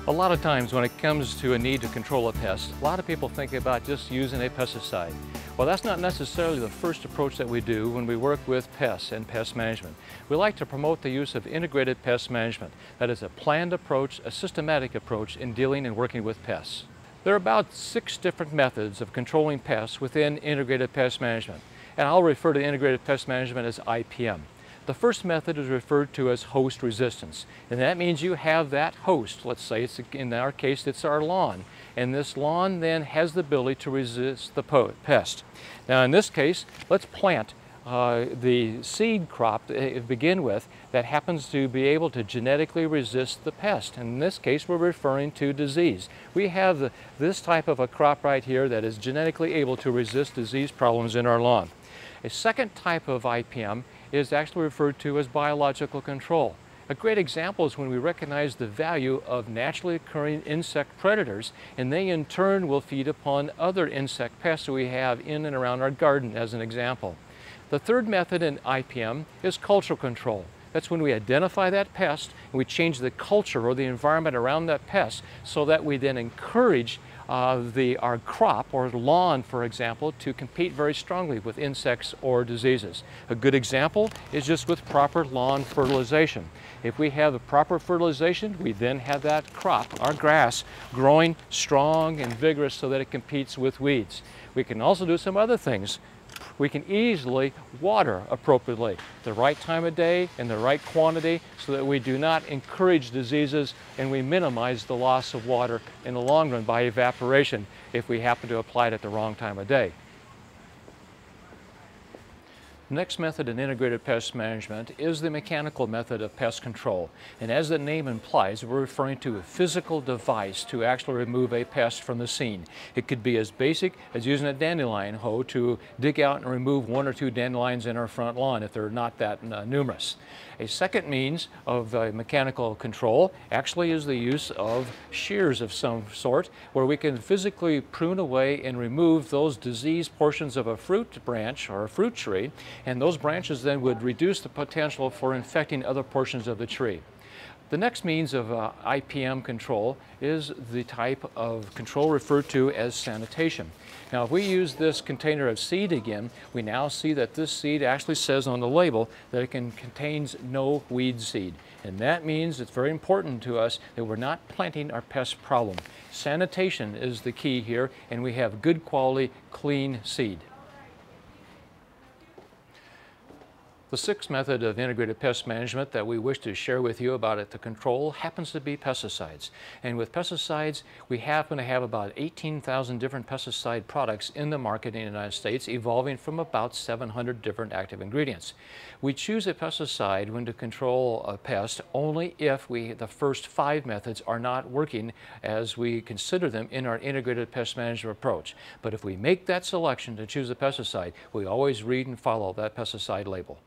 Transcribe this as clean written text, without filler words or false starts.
A lot of times when it comes to a need to control a pest, a lot of people think about just using a pesticide. Well, that's not necessarily the first approach that we do when we work with pests and pest management. We like to promote the use of integrated pest management. That is a planned approach, a systematic approach in dealing and working with pests. There are about 6 different methods of controlling pests within integrated pest management, and I'll refer to integrated pest management as IPM. The first method is referred to as host resistance, and that means you have that host. Let's say in our case it's our lawn, and this lawn then has the ability to resist the pest. Now in this case, let's plant the seed crop to begin with that happens to be able to genetically resist the pest. In this case we're referring to disease. We have this type of a crop right here that is genetically able to resist disease problems in our lawn. A second type of IPM is actually referred to as biological control. A great example is when we recognize the value of naturally occurring insect predators, and they in turn will feed upon other insect pests that we have in and around our garden as an example. The third method in IPM is cultural control. That's when we identify that pest and we change the culture or the environment around that pest so that we then encourage our crop or lawn, for example, to compete very strongly with insects or diseases. A good example is just with proper lawn fertilization. If we have the proper fertilization, we then have that crop, our grass, growing strong and vigorous so that it competes with weeds. We can also do some other things. We can easily water appropriately, the right time of day and the right quantity so that we do not encourage diseases and we minimize the loss of water in the long run by evaporation if we happen to apply it at the wrong time of day. The next method in integrated pest management is the mechanical method of pest control. And as the name implies, we're referring to a physical device to actually remove a pest from the scene. It could be as basic as using a dandelion hoe to dig out and remove 1 or 2 dandelions in our front lawn if they're not that numerous. A second means of mechanical control actually is the use of shears of some sort where we can physically prune away and remove those diseased portions of a fruit branch or a fruit tree, and those branches then would reduce the potential for infecting other portions of the tree. The next means of IPM control is the type of control referred to as sanitation. Now if we use this container of seed again, we now see that this seed actually says on the label that it contains no weed seed. And that means it's very important to us that we're not planting our pest problem. Sanitation is the key here, and we have good quality, clean seed. The sixth method of integrated pest management that we wish to share with you about the control happens to be pesticides. And with pesticides, we happen to have about 18,000 different pesticide products in the market in the United States, evolving from about 700 different active ingredients. We choose a pesticide when to control a pest only if the first 5 methods are not working as we consider them in our integrated pest management approach. But if we make that selection to choose a pesticide, we always read and follow that pesticide label.